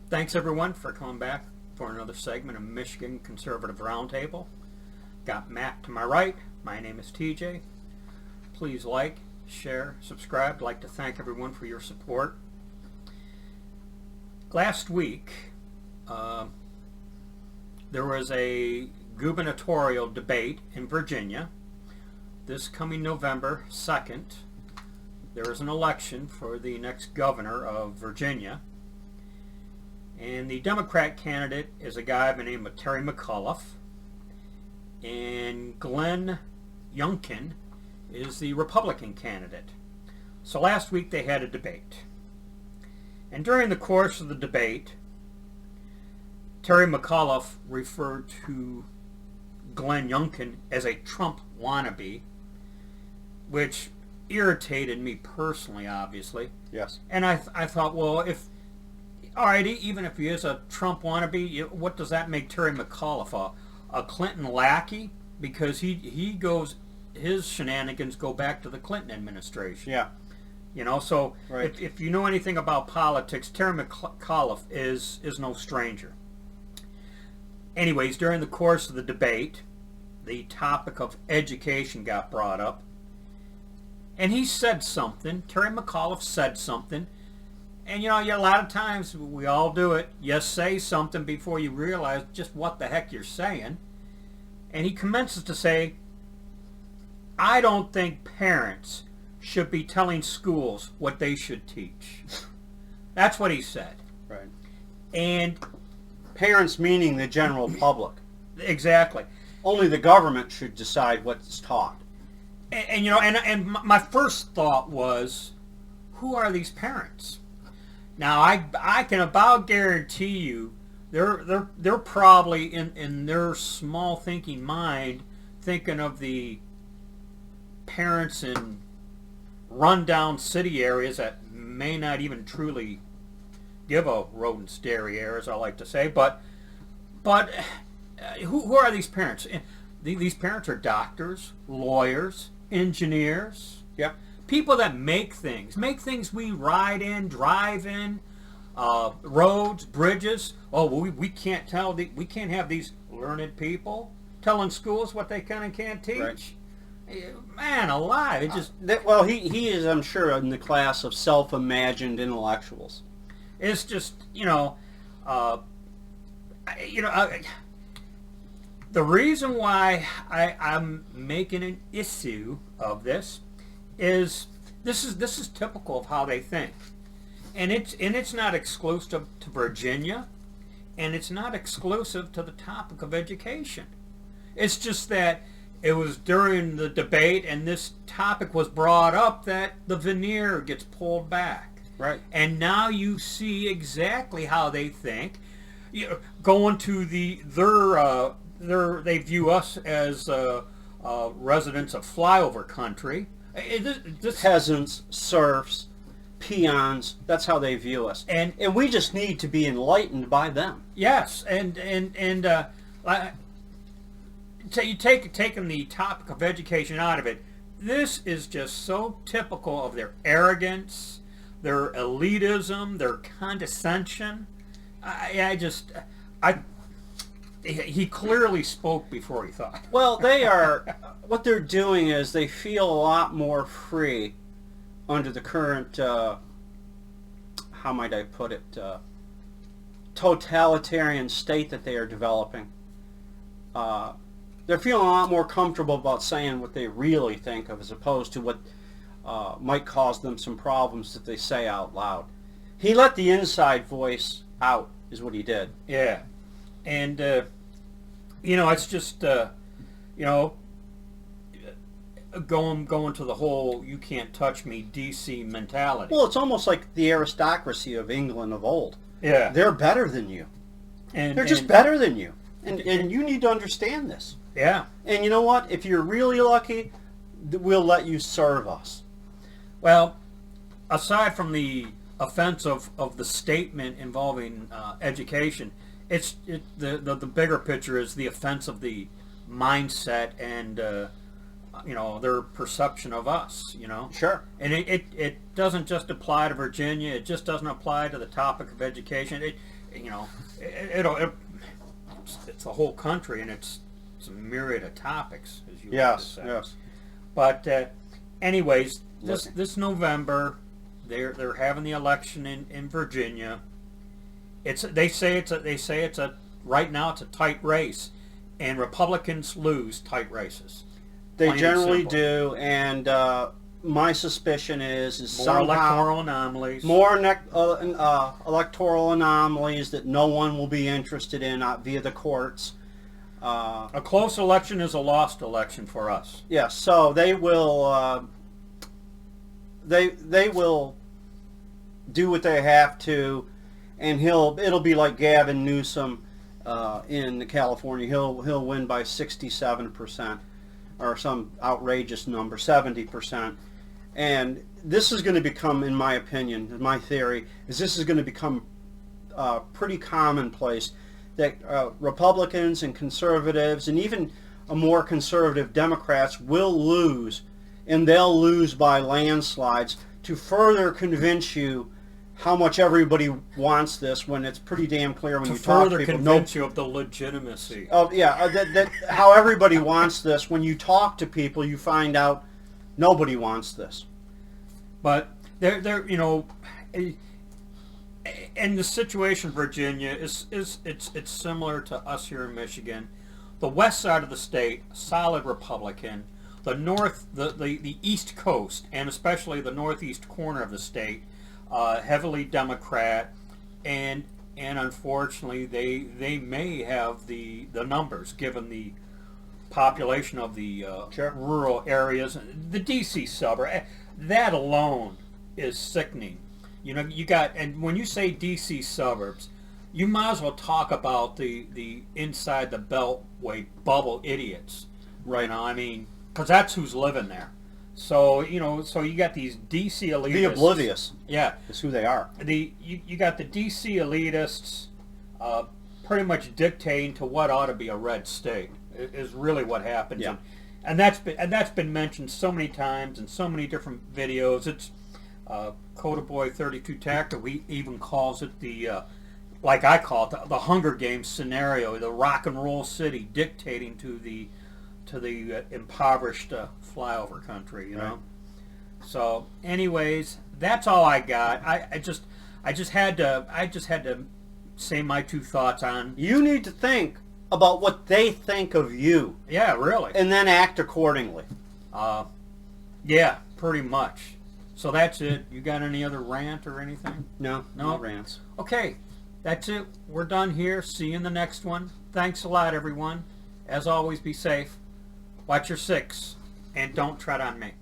Thanks everyone for coming back for another segment of Michigan Conservative Roundtable. Got Matt to my right. My name is TJ. Please like, share, subscribe. I'd like to thank everyone for your support. Last week, there was a gubernatorial debate in Virginia. This coming November 2nd, there is an election for the next governor of Virginia. And the Democrat candidate is a guy by the name of Terry McAuliffe. And Glenn Youngkin is the Republican candidate. So last week they had a debate. And during the course of the debate, Terry McAuliffe referred to Glenn Youngkin as a Trump wannabe, which irritated me personally, obviously. Yes. And I thought, well, alrighty, even if he is a Trump wannabe, what does that make Terry McAuliffe? A Clinton lackey? Because his shenanigans go back to the Clinton administration. Yeah. You know, so right. if you know anything about politics, Terry McAuliffe is no stranger. Anyways, during the course of the debate, the topic of education got brought up. And he said something, Terry McAuliffe said something. And you know, a lot of times we all do it. You say something before you realize just what the heck you're saying. And he commences to say, I don't think parents should be telling schools what they should teach. That's what he said. Right. And parents meaning the general public. Exactly. Only the government should decide what's taught. And you know, and my first thought was, who are these parents? Now I can about guarantee you they're probably in their small thinking mind thinking of the parents in rundown city areas that may not even truly give a rodent's derriere, as I like to say, but who are these parents? These parents are doctors, lawyers, engineers. Yeah. People that make things we ride in, drive in, roads, bridges. Oh, well, we can't we can't have these learned people telling schools what they can and can't teach. Right. Man alive, it just well, he is, I'm sure, in the class of self-imagined intellectuals. it's just the reason why I'm making an issue of this is this is typical of how they think, and it's not exclusive to Virginia, and it's not exclusive to the topic of education. It's just that it was during the debate and this topic was brought up that the veneer gets pulled back. Right. And now you see exactly how they think. Going to they view us as residents of flyover country. Peasants, serfs, peons, that's how they view us. And we just need to be enlightened by them. Yes, taking the topic of education out of it, this is just so typical of their arrogance, their elitism, their condescension. He clearly spoke before he thought. Well, what they're doing is they feel a lot more free under the current, how might I put it, totalitarian state that they are developing. They're feeling a lot more comfortable about saying what they really think of as opposed to what might cause them some problems that they say out loud. He let the inside voice out, is what he did. Yeah. And, it's just, going to the whole you can't touch me DC mentality. Well, it's almost like the aristocracy of England of old. Yeah. They're better than you. They're just better than you. And you need to understand this. Yeah. And you know what? If you're really lucky, we'll let you serve us. Well, aside from the offense of the statement involving education, the bigger picture is the offense of the mindset and their perception of us. Sure. And it doesn't just apply to Virginia. It just doesn't apply to the topic of education. you know, it's the whole country, and it's a myriad of topics, as you like to Yes, say. yes. But anyways, this November, they're having the election in Virginia. They say it's a right now it's a tight race, and Republicans lose tight races. They Plain and generally simple. do, and my suspicion is More somehow electoral anomalies. more electoral anomalies that no one will be interested in via the courts. A close election is a lost election for us. Yes, so they will they will do what they have to, and it'll be like Gavin Newsom in California. He'll win by 67% or some outrageous number, 70%. And this is going to become, in my opinion, my theory, is this is going to become pretty commonplace that Republicans and conservatives and even more conservative Democrats will lose, and they'll lose by landslides to further convince you how much everybody wants this, when it's pretty damn clear when To you talk to further people. convince you of the legitimacy. That how everybody wants this. When you talk to people, you find out nobody wants this. But they're you know, and the situation in Virginia is it's similar to us here in Michigan. The west side of the state, solid Republican. The north, the east coast, and especially the northeast corner of the state, heavily Democrat, and unfortunately they may have the numbers given the population of the Sure. rural areas. The DC suburb, that alone is sickening. You know, you got, and when you say DC suburbs, you might as well talk about the inside the beltway bubble idiots. Right. You know, I mean, because that's who's living there. So, you know, so you got these DC elitists. Be oblivious Yeah. is who they are. You got the DC elitists pretty much dictating to what ought to be a red state is really what happens. Yeah. And that's been mentioned so many times in so many different videos. It's Coda Boy 32 Tactor, we even calls it the like I call it the Hunger Games scenario, the rock and roll city dictating to the impoverished flyover country, you know. So, anyways, that's all I got. I just had to say my two thoughts on. You need to think about what they think of you, Yeah, really. and then act accordingly. Yeah, pretty much. So that's it. You got any other rant or anything? No No. rants. Okay, that's it. We're done here. See you in the next one. Thanks a lot, everyone. As always, be safe. Watch your six, and don't tread on me.